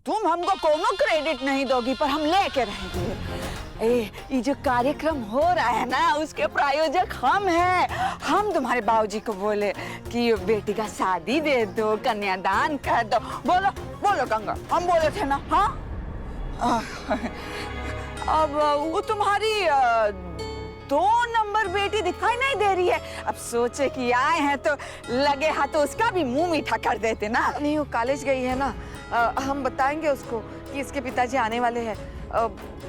तुम हमको कोनो क्रेडिट नहीं दोगी, पर हम लेके रहेंगे। ये जो कार्यक्रम हो रहा है ना, उसके प्रायोजक हम हैं। हम तुम्हारे बाबूजी को बोले कि बेटी का शादी दे दो, कन्यादान कर दो। बोलो बोलो गंगा, हम बोले थे ना। हाँ अब वो तुम्हारी 2 नंबर बेटी दिखाई नहीं दे रही है। अब सोचे कि आए हैं तो लगे हाथ तो उसका भी मुंह मीठा कर देते ना। नहीं, वो कॉलेज गई है ना, हम बताएंगे उसको कि इसके पिताजी आने वाले हैं।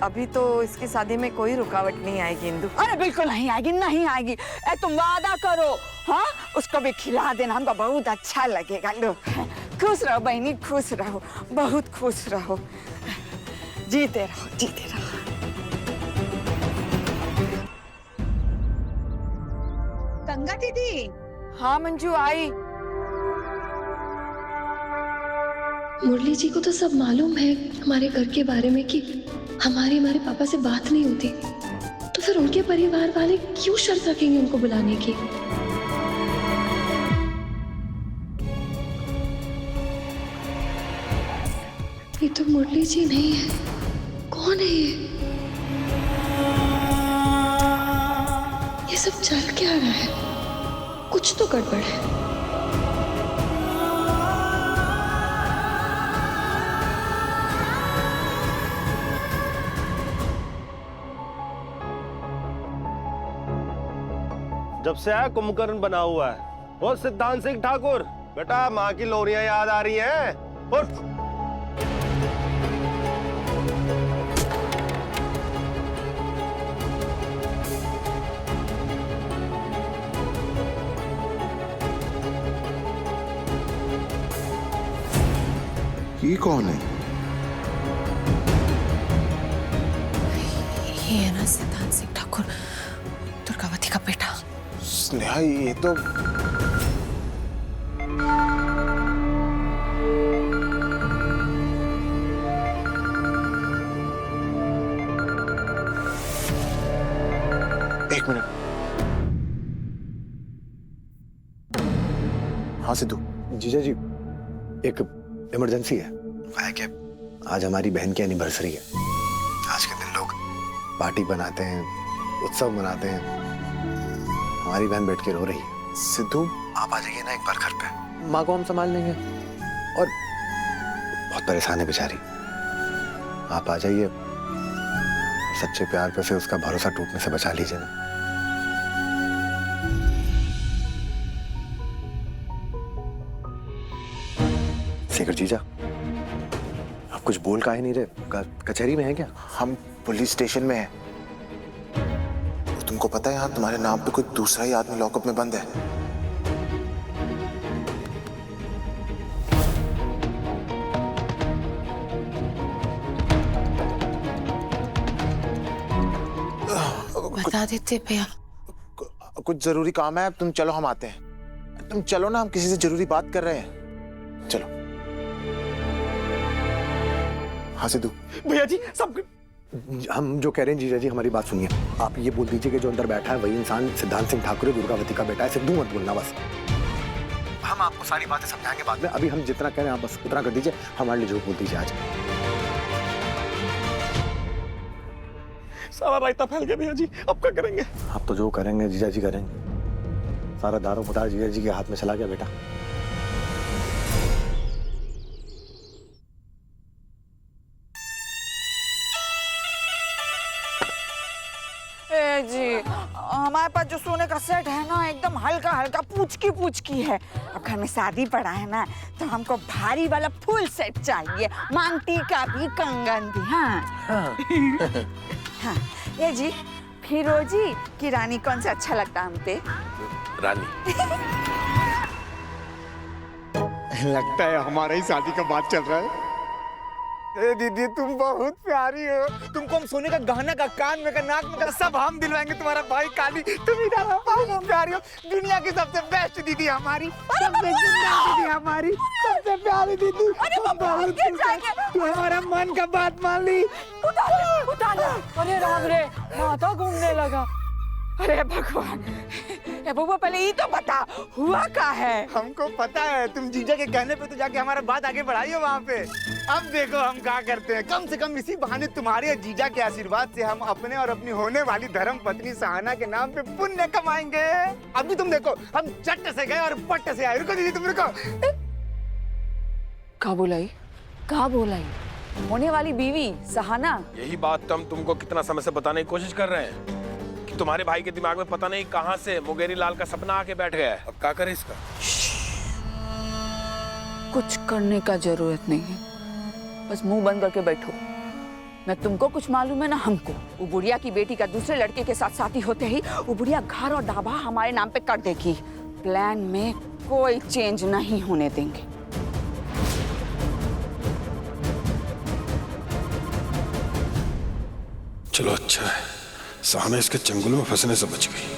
अभी तो इसकी शादी में कोई रुकावट नहीं आएगी इंदु। अरे बिल्कुल नहीं आएगी, नहीं आएगी। तुम वादा करो। हाँ, उसको भी खिला देना, हमको बहुत अच्छा लगेगा। लो, खुश रहो बहनी, खुश रहो, बहुत खुश रहो, जीते रहो, जीते रहो। गंगा दीदी। हाँ मंजू, आई। मुरली जी को तो सब मालूम है हमारे घर के बारे में कि हमारे पापा से बात नहीं होती, तो फिर उनके परिवार वाले क्यों शर्त रखेंगे उनको बुलाने की? ये तो मुरली जी नहीं है। कौन है ये सब चल क्या रहा है? कुछ तो गड़बड़ है। जब से आया कुंभकर्ण बना हुआ है। और सिद्धांत सिंह ठाकुर, बेटा माँ की लोरियां याद आ रही हैं? उठ। ये कौन है? ये है ना सिद्धांत सिंह ठाकुर, दुर्गावती का बेटा। स्नेहा, ये तो एक मिनट। हाँ सिद्धू। जीजा जी, एक इमरजेंसी है। क्या आज हमारी बहन की एनिवर्सरी है। आज के दिन लोग पार्टी बनाते हैं, उत्सव मनाते हैं। हमारी बहन बैठ के रो रही है। सिद्धू, आप आ जाइए ना एक बार घर पे। माँ को हम संभाल लेंगे, और बहुत परेशान है बेचारी। आप आ जाइए, सच्चे प्यार पे से उसका भरोसा टूटने से बचा लीजिए ना। शेखर जीजा, आप कुछ बोल काहे नहीं रहे? कचहरी में है क्या? हम पुलिस स्टेशन में हैं। तुमको पता है यहाँ तुम्हारे नाम पे कोई दूसरा ही आदमी लॉकअप में बंद है। बता देते भैया। कुछ जरूरी काम है, तुम चलो, हम आते हैं। तुम चलो ना, हम किसी से जरूरी बात कर रहे हैं। चलो। हाँ सिद्धू। भैया जी, सब हम जो कह रहे हैं जीजा जी, हमारी बात सुनिए। आप ये बोल दीजिए कि जो अंदर बैठा है वही इंसान सिद्धांत सिंह ठाकुर दुर्गावती का बेटा है। सिद्धू मत बोलना बस। हम आपको सारी बातें समझाएंगे बाद में। अभी हम जितना कह रहे हैं आप बस उतना कर दीजिए। हमारे लिए झूठ बोल दीजिए आज। सारा रायता फैल गया भैया जी, अब क्या करेंगे? आप तो जो करेंगे जीजा जी करेंगे। सारा दारो मदार जीजा जी के हाथ में चला गया बेटा। जी, हमारे पास जो सोने का सेट है ना, एकदम हल्का हल्का पूछकी है। अब घर में शादी पड़ा है ना, तो हमको भारी वाला फुल सेट चाहिए, मांग टीका भी, कंगन भी। हाँ हाँ। ये जी, फिरोजी की रानी कौन सा अच्छा लगता है हम पे? रानी। लगता है हमारा ही शादी का बात चल रहा है। ए दीदी, तुम बहुत प्यारी हो। तुमको हम सोने का गहना का, कान में का, नाक में का, सब हम दिलवाएंगे। तुम्हारा भाई काली, तुम इधर आओ, बहुत प्यारी हो। दुनिया की सबसे बेस्ट दीदी हमारी, सबसे जिंदा दीदी हमारी, सबसे प्यारी दीदी। तू हमारा मन का बात मान ली। अरे राम रे, माथा घूमने लगा। अरे भगवान, ए बबुआ पहले ये तो बता हुआ क्या है? हमको पता है, तुम जीजा के कहने पे तो जाके हमारा बात आगे बढ़ाई हो वहाँ पे। अब देखो हम क्या करते हैं, कम से कम इसी बहाने तुम्हारे और जीजा के आशीर्वाद से हम अपने और अपनी होने वाली धर्म पत्नी सहाना के नाम पे पुण्य कमाएंगे। अभी तुम देखो, हम चट से गए और पट से आए। रुको दीदी, तुम रुको। क्या बोलाई? क्या बोलाई? होने वाली बीवी सहाना? यही बात तो हम तुमको कितना समय से बताने की कोशिश कर रहे हैं कि तुम्हारे भाई के दिमाग में पता नहीं कहां से मुंगेरी लाल का सपना आके बैठ गया है। अब क्या करें इसका? कुछ करने का जरूरत नहीं है, बस मुंह बंद करके बैठो। मैं तुमको कुछ मालूम है ना हमको। वो बुढ़िया की बेटी का दूसरे लड़के के साथ साथी होते ही वो बुढ़िया घर और ढाबा हमारे नाम पे कर देगी। प्लान में कोई चेंज नहीं होने देंगे। चलो अच्छा है, सहाना इसके चंगुल में फंसने से बच गई।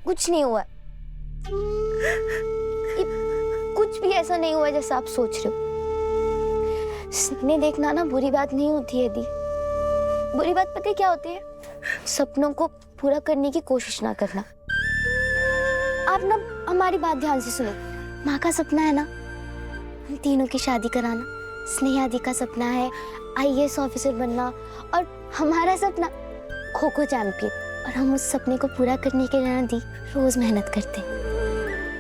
कुछ नहीं हुआ, कुछ भी ऐसा नहीं हुआ जैसा आप सोच रहे हो। सपने देखना ना बुरी बात नहीं होती है दी। बुरी बात पता है क्या होती है? सपनों को पूरा करने की कोशिश ना करना। आप ना हमारी बात ध्यान से सुनो। माँ का सपना है ना हम तीनों की शादी कराना, स्नेहा दी का सपना है IAS ऑफिसर बनना, और हमारा सपना खो-खो चैंपियन। और हम उस सपने को पूरा करने के लिए ना दी रोज मेहनत करते,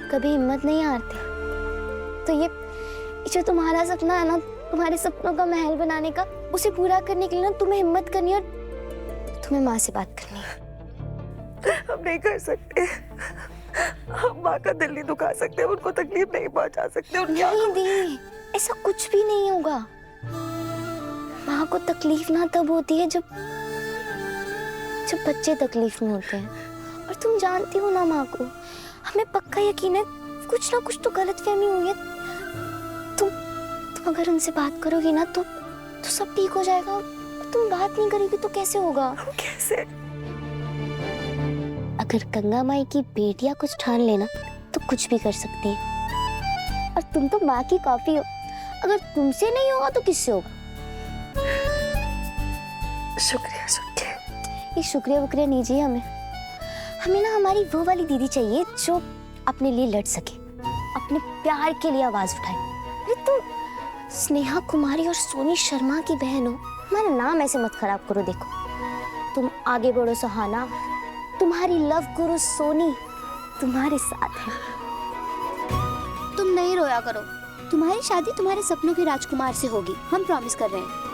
कभी हिम्मत नहीं हारते। तो ये जो तुम्हारा सपना है ना, तुम्हारे सपनों का महल बनाने का, उसे पूरा करने के लिए ना तुम्हें हिम्मत करनी है और तुम्हें माँ से बात करनी है। हम नहीं कर सकते, हम माँ का दिल नहीं दुखा सकते, उनको तकलीफ नहीं पहुंचा सकते। नहीं दी, ऐसा कुछ भी नहीं होगा। माँ को तकलीफ ना तब होती है जब बच्चे तकलीफ में होते हैं। और तुम जानती हो ना माँ को, हमें पक्का यकीन है कुछ ना कुछ तो गलतफहमी हुई है। तुम अगर उनसे बात करोगी ना तो सब ठीक हो जाएगा। तुम बात नहीं करोगी तो कैसे होगा? कैसे? अगर गंगा माई की बेटियां कुछ ठान लेना तो कुछ भी कर सकती है। और तुम तो माँ की कॉपी हो, अगर तुमसे नहीं होगा तो किससे होगा? शुक्रिया शुक्रिया। ये शुक्रिया वुक्रिया नहीं चाहिए हमें ना हमारी वो वाली दीदी चाहिए जो अपने लिए लड़ सके, अपने प्यार के लिए आवाज उठाए। अरे तुम स्नेहा कुमारी और सोनी शर्मा की बहन हो, हमारा नाम ऐसे मत खराब करो। देखो तुम आगे बढ़ो सहाना, तुम्हारी लव गुरु सोनी तुम्हारे साथ है। तुम नहीं रोया करो, तुम्हारी शादी तुम्हारे सपनों के राजकुमार से होगी, हम प्रॉमिस कर रहे हैं।